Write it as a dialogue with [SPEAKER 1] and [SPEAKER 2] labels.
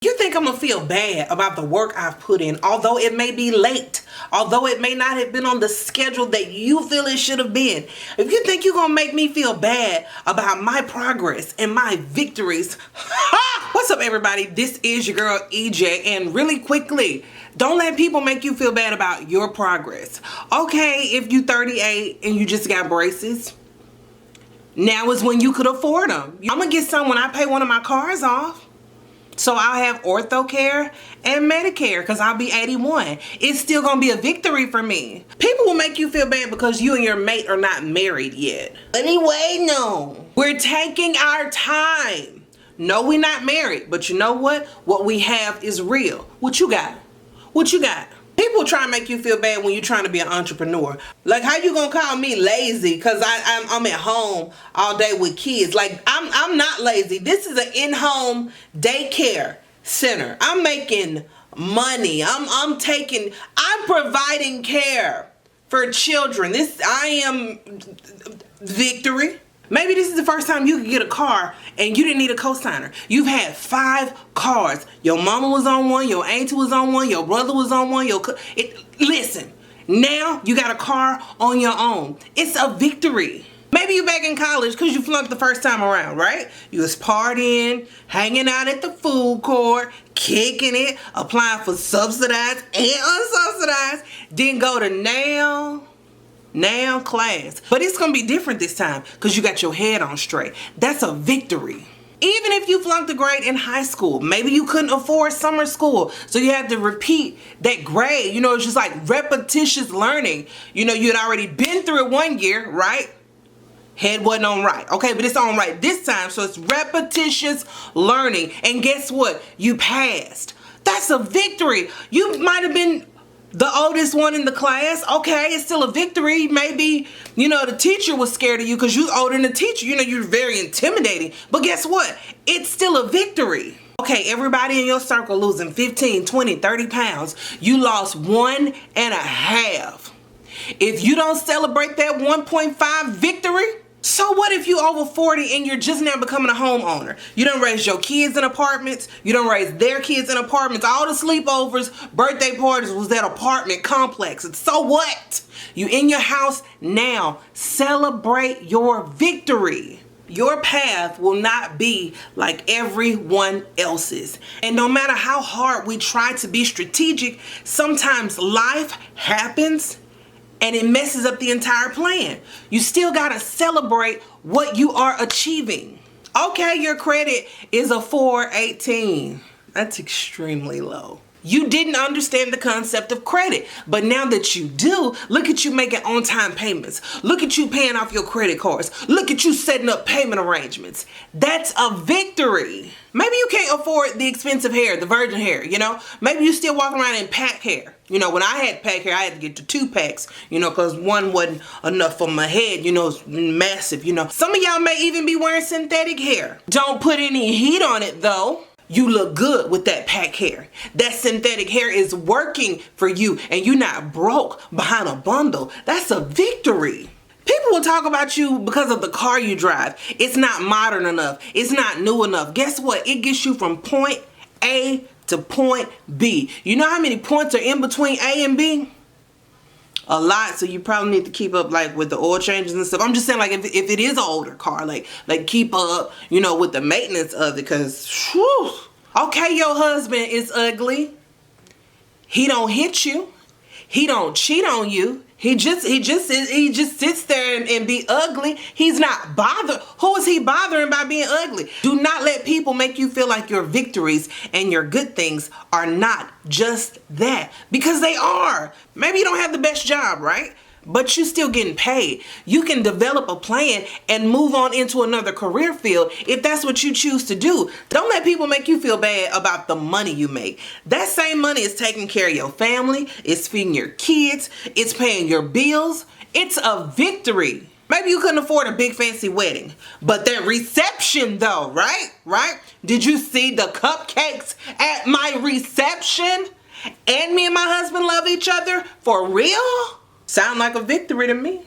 [SPEAKER 1] You think I'm gonna feel bad about the work I've put in, although it may be late, although it may not have been on the schedule that you feel it should have been. If you think you're gonna make me feel bad about my progress and my victories, what's up everybody? This is your girl EJ, and really quickly, don't let people make you feel bad about your progress. Okay, if you 38 and you just got braces, now is when you could afford them. I'm gonna get some when I pay one of my cars off. So I'll have ortho care and Medicare because I'll be 81. It's still gonna be a victory for me. People will make you feel bad because you and your mate are not married yet. Anyway, no. We're taking our time. No, we're not married, but you know what? What we have is real. What you got? What you got? People try to make you feel bad when you're trying to be an entrepreneur. Like, how you gonna call me lazy because I'm at home all day with kids? Like, I'm not lazy. This is an in-home daycare center. I'm making money. I'm providing care for children. I am victory. Maybe this is the first time you could get a car and you didn't need a cosigner. You've had 5 cars. Your mama was on one, your auntie was on one, your brother was on one. Listen, now you got a car on your own. It's a victory. Maybe you back in college because you flunked the first time around, right? You was partying, hanging out at the food court, kicking it, applying for subsidized and unsubsidized. Didn't go to now class. But it's gonna be different this time because you got your head on straight. That's a victory. Even if you flunked a grade in high school, maybe you couldn't afford summer school, so you had to repeat that grade. You know, it's just like repetitious learning. You know, you had already been through it one year, right? Head wasn't on right. Okay, but it's on right this time, so it's repetitious learning. And guess what? You passed. That's a victory. You might have been the oldest one in the class. Okay, it's still a victory. Maybe, you know, the teacher was scared of you because you're older than the teacher. You know, you're very intimidating. But guess what? It's still a victory. Okay, everybody in your circle losing 15, 20, 30 pounds. You lost 1.5. If you don't celebrate that 1.5 victory, so what if you over 40 and you're just now becoming a homeowner? You done raised your kids in apartments. You done raised their kids in apartments. All the sleepovers, birthday parties was that apartment complex. And so what? You in your house now. Celebrate your victory. Your path will not be like everyone else's. And no matter how hard we try to be strategic, sometimes life happens and it messes up the entire plan. You still gotta celebrate what you are achieving. Okay, your credit is a 418. That's extremely low. You didn't understand the concept of credit, but now that you do, look at you making on-time payments. Look at you paying off your credit cards. Look at you setting up payment arrangements. That's a victory. Maybe you can't afford the expensive hair, the virgin hair, you know? Maybe you still walking around in pack hair. You know, when I had pack hair, I had to get to 2 packs, you know, because one wasn't enough for my head, you know, it's massive, you know. Some of y'all may even be wearing synthetic hair. Don't put any heat on it though. You look good with that pack hair. That synthetic hair is working for you and you're not broke behind a bundle. That's a victory. People will talk about you because of the car you drive. It's not modern enough. It's not new enough. Guess what? It gets you from point A to point B. You know how many points are in between A and B? A lot, so you probably need to keep up like with the oil changes and stuff. I'm just saying, like, if it is an older car, like keep up, you know, with the maintenance of it, because okay, your husband is ugly. He don't hit you. He don't cheat on you. He just sits there and be ugly. He's not bothered. Who is he bothering by being ugly? Do not let people make you feel like your victories and your good things are not just that, because they are. Maybe you don't have the best job, right? But you still getting paid. You can develop a plan and move on into another career field if that's what you choose to do. Don't let people make you feel bad about the money you make. That same money is taking care of your family, it's feeding your kids, it's paying your bills. It's a victory. Maybe you couldn't afford a big fancy wedding, but that reception though, right? Did you see the cupcakes at my reception? And me and my husband love each other for real? Sound like a victory to me.